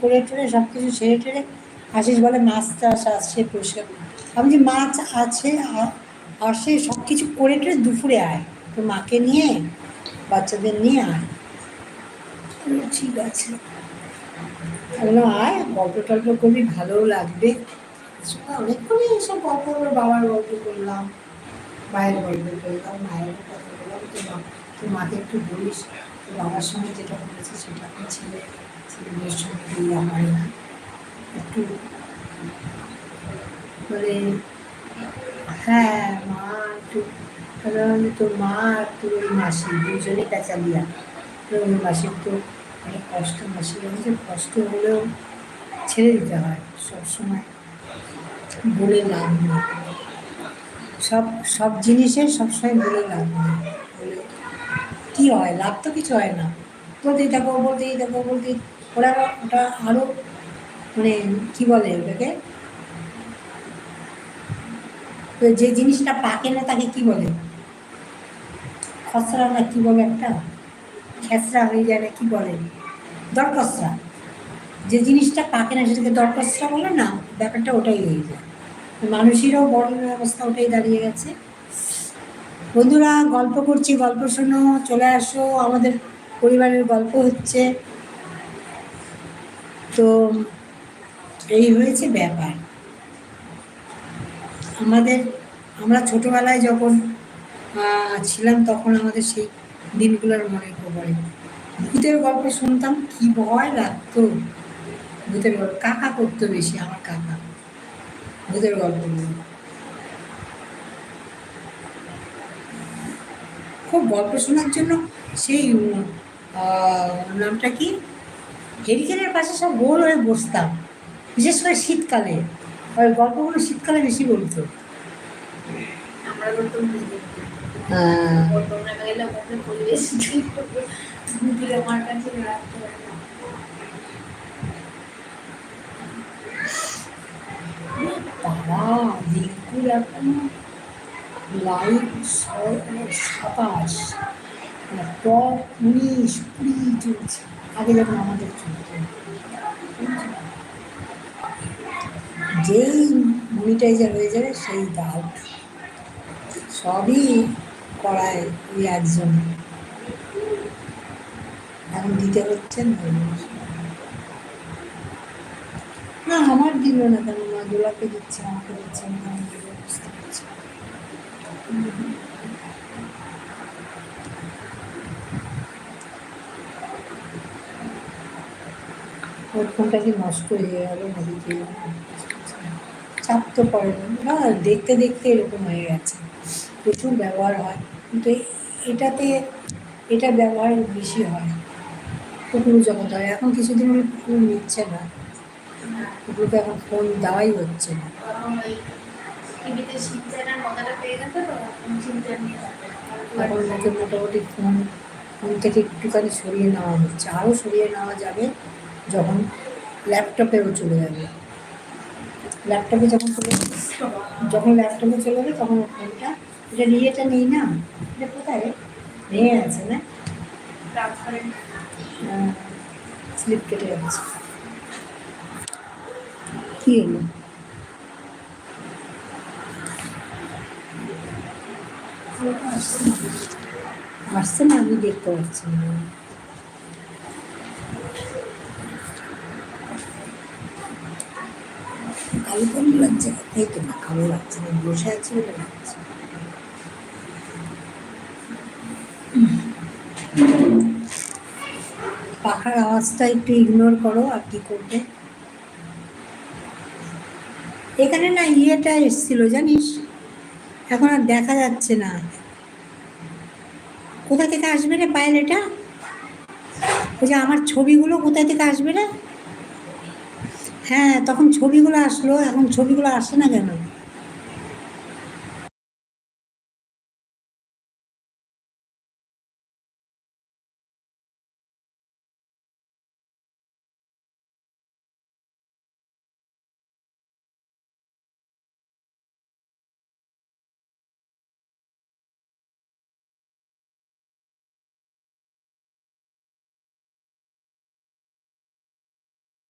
করে টেরে সব কিছু সেরে টেরে আশিস বলে মাছ টাছ আসছে পরিষ্কার করে। আমি যে মাছ আছে আসে সব কিছু করে টেরে দুপুরে আয়, তো মাকে নিয়ে বাচ্চাদের নিয়ে আয়। ঠিক আছে, বললাম আয়, গল্প টল্প করবি, ভালোও লাগবে। অনেকক্ষণই এসব গল্প, বাবার গল্প করলাম, মায়ের গল্প করলাম, মায়ের কথা বললাম। তোর মাকে একটু বলিস তোর বাবার সঙ্গে যেটা করেছে সেটা আমার ছেলেমেয়ের সঙ্গে বিয়ে হয় না, একটু বলে হ্যাঁ মা একটু। তোর মা আর তোর ওই মাসি দুজনে পেঁচালিয়া, তোর ওই মাসির তো অনেক কষ্ট, মাসির যে কষ্ট হলেও ছেড়ে দিতে হয়, সবসময় বলে লাভ নেই, সব সব জিনিসের সবসময় বলে লাভ নেই, বলে কী হয়, লাভ তো কিছু হয় না, বলতেই থাকো বলতেই থাকো বলতেই। ওরা ওটা আরও মানে কী বলে ওটাকে, তো যে জিনিসটা পাকে না তাকে কি বলে, খসড়া না কি বলে একটা, খেসরা হয়ে যায় না কি বলে, দরকসরা। যে জিনিসটা পাকে না সেটাকে দরকসরা বলে না, ব্যাপারটা ওটাই হয়ে যায়। মানুষেরও বড় অবস্থা ওটাই দাঁড়িয়ে গেছে। বন্ধুরা গল্প করছি, গল্প শোনো, চলে আসো, আমাদের পরিবারের গল্প হচ্ছে। তো এই হয়েছে ব্যাপার। আমরা ছোটবেলায় যখন ছিলাম তখন আমাদের সেই দিনগুলোর মনে পড়ে। ভূতের গল্প শুনতাম, কি ভয় লাগতো। ভূতের গল্প কাকা করতো বেশি, আমার কাকা ভূতের গল্পগুলো খুব গল্প শোনার জন্য। সেই নামটা কি, হেরিকেনের পাশে সব গোল হয়ে বসতাম, বিশেষ করে শীতকালে। ওই গল্পগুলো শীতকালে বেশি বলতো। দিনকুল এখন লাইট 27, টপ 19-20 চলছে, আগে যখন আমাদের চলতো। যেই মনিটাইজার হয়ে যাবে সেই ডাউট, সবই করায় ওই একজন, এখন দিতে হচ্ছে না। আমার দিল না কেন, মা দোলাকে দিচ্ছে, আমাকে দিচ্ছে না, বুঝতে পারছি। ওর ফোনটা কি নষ্ট হয়ে গেল নদীতে, চাপ তো পড়ে না, দেখতে দেখতে এরকম হয়ে গেছে। প্রচুর ব্যবহার হয়, কিন্তু এটা ব্যবহার বেশি হয় কুকুর যখন ধরে। এখন কিছুদিন হলে কুকুর নিচ্ছে না, কুকুরকে এখন ফোন দেওয়াই হচ্ছে না। এখন ওকে মোটামুটি ফোন থেকে একটুখানি সরিয়ে নেওয়া হচ্ছে, আরও সরিয়ে নেওয়া যাবে যখন ল্যাপটপেও চলে যাবে। ল্যাপটপে যখন ল্যাপটপে চলে যাবে তখন ফোনটা, এটা নিয়েটা নেই না, এটা কোথায় নিয়ে আছে না, স্লিপ কেটে যাচ্ছে। কি হলো, আসছে না, আমি দেখতে পাচ্ছি না। কালো কেমন লাগছে, এই তো না কালো লাগছে না, বসে আছে বলে লাগছে। পাখার আওয়াজটা একটু ইগনোর করো, আর কি করবে। এখানে না ইয়েটা এসছিল জানিস, এখন আর দেখা যাচ্ছে না। কোথা থেকে আসবে রে পায়েল এটা, ওই যে আমার ছবিগুলো কোথা থেকে আসবে রে। হ্যাঁ তখন ছবিগুলো আসলো, এখন ছবিগুলো আসে না কেন।